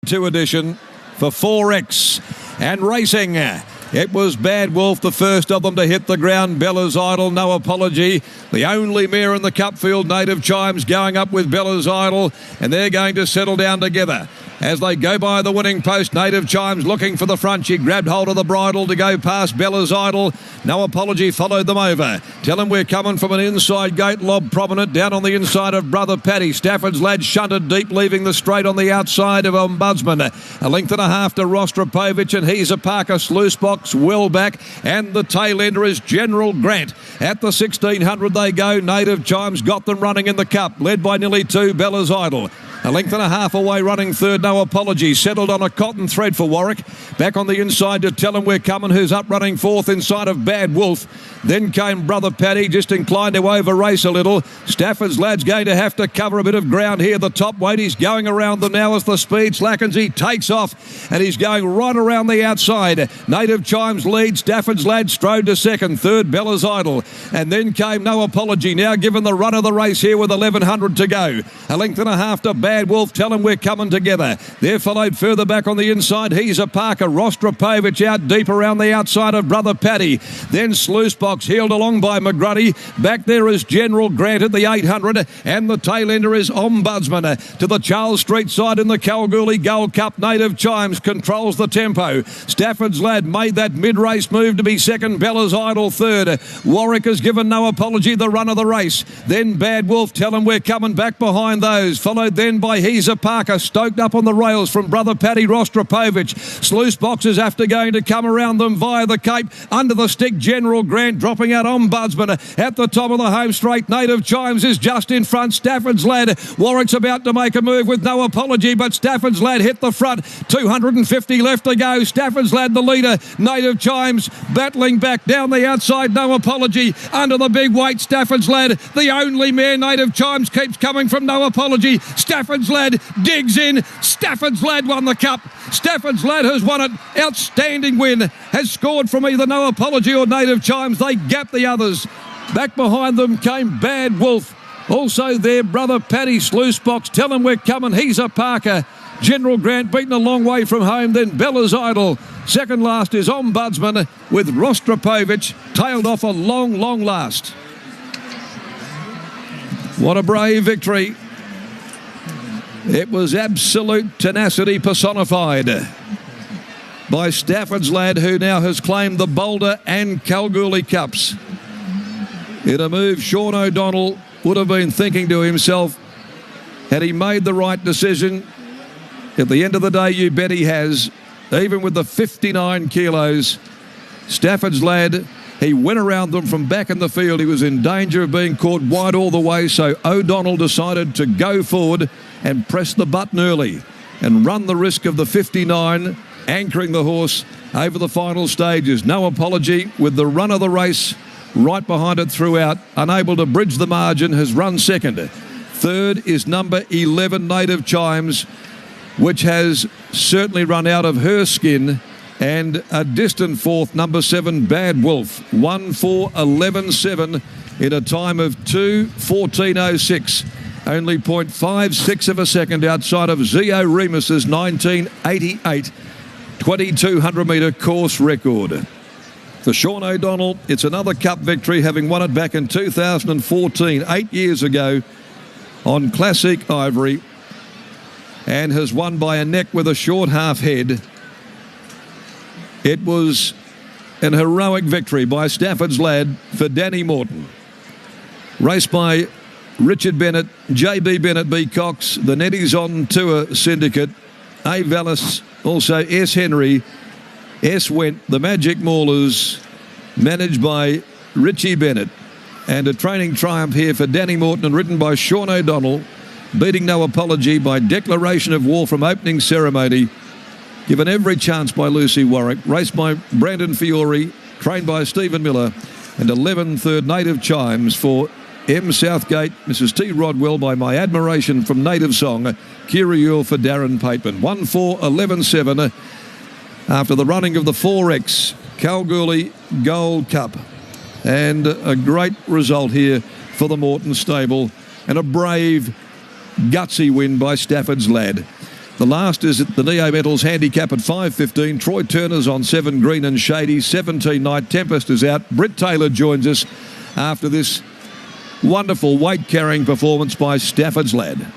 2 edition for 4X and racing. It was Bad Wolf, the first of them to hit the ground. Bella's Idol, No Apology. The only mare in the Cup field, Native Chimes, going up with Bella's Idol, and they're going to settle down together. As they go by the winning post, Native Chimes looking for the front. She grabbed hold of the bridle to go past Bella's Idol. No Apology followed them over. Tell them we're coming from an inside gate. Lob Prominent down on the inside of Brother Paddy. Stafford's Lad shunted deep, leaving the straight on the outside of Ombudsman. A length and a half to Rostropovich, and he's a Parker. Sluice Box well back, and the tail ender is General Grant. At the 1600 they go. Native Chimes got them running in the Cup, led by nearly 2 Bella's Idol. A length and a half away running third, No Apology. Settled on a cotton thread for Warwick. Back on the inside to Tell 'em We're Coming, who's up running fourth inside of Bad Wolf. Then came Brother Paddy, just inclined to over-race a little. Stafford's Lad's going to have to cover a bit of ground here. The top weight, he's going around them now as the speed slackens. He takes off, and he's going right around the outside. Native Chimes lead. Stafford's Lad strode to second. Third, Bella's Idol. And then came No Apology, now given the run of the race here with 1100 to go. A length and a half to Bad Wolf. Tell 'em We're Coming together. They're followed further back on the inside. He's a Parker. Rostropovich out deep around the outside of Brother Paddy. Then Sluice Box heeled along by McGruddy. Back there is General Grant at the 800, and the tail ender is Ombudsman. To the Charles Street side in the Kalgoorlie Cup, Native Chimes controls the tempo. Stafford's Lad made that mid-race move to be second. Bella's Idol third. Warwick has given No Apology the run of the race. Then Bad Wolf, Tell 'em We're Coming back behind those. Followed then by He's a Parker, stoked up on the rails from Brother Paddy. Rostropovich. Sluice Box is after going to come around them via the Cape. Under the stick, General Grant dropping out Ombudsman. At the top of the home straight, Native Chimes is just in front. Stafford's Lad. Warwick's about to make a move with No Apology, but Stafford's Lad hit the front. 250 left to go. Stafford's Lad the leader. Native Chimes battling back down the outside. No Apology under the big weight. Stafford's Lad, the only mare. Native Chimes keeps coming from No Apology. Stafford's Lad digs in. Stafford's Lad won the Cup. Stafford's Lad has won it. Outstanding win. Has scored from either No Apology or Native Chimes. They gap the others. Back behind them came Bad Wolf. Also there, Brother Paddy. Sluice Box, Tell 'em We're Coming. He's a Parker. General Grant beaten a long way from home. Then Bella's Idol. Second last is Ombudsman with Rostropovich tailed off a long last. What a brave victory. It was absolute tenacity personified by Stafford's Lad, who now has claimed the Boulder and Kalgoorlie Cups. In a move Sean O'Donnell would have been thinking to himself, had he made the right decision? At the end of the day, you bet he has. Even with the 59 kilos, Stafford's Lad, he went around them from back in the field. He was in danger of being caught wide all the way, so O'Donnell decided to go forward and press the button early and run the risk of the 59, anchoring the horse over the final stages. No Apology with the run of the race right behind it throughout, unable to bridge the margin, has run second. Third is number 11, Native Chimes, which has certainly run out of her skin. And a distant fourth, number 7, Bad Wolf. 1-4-11-7 in a time of 2:14.06. Only 0.56 of a second outside of Zio Remus's 1988 2200 metre course record. For Sean O'Donnell, it's another Cup victory, having won it back in 2014, 8 years ago, on Classic Ivory, and has won by a neck with a short half head. It was an heroic victory by Stafford's Lad for Danny Morton. Raced by Richard Bennett, JB Bennett, B. Cox, the Netties on Tour Syndicate, A. Vallis, also S. Henry, S. Went, the Magic Maulers, managed by Richie Bennett. And a training triumph here for Danny Morton, and ridden by Sean O'Donnell, beating No Apology by declaration of war from opening ceremony. Given every chance by Lucy Warwick, raced by Brandon Fiore, trained by Stephen Miller, and 11 third Native Chimes for M. Southgate, Mrs. T. Rodwell, by My Admiration from Native Song, Kira Yule for Darren Pateman. 1-4-11-7 after the running of the 4X Kalgoorlie Cup. And a great result here for the Morton stable, and a brave, gutsy win by Stafford's Lad. The last is at the Neo Metals handicap at 5.15. Troy Turner's on 7 Green and Shady. 17 Night Tempest is out. Britt Taylor joins us after this wonderful weight-carrying performance by Stafford's Lad.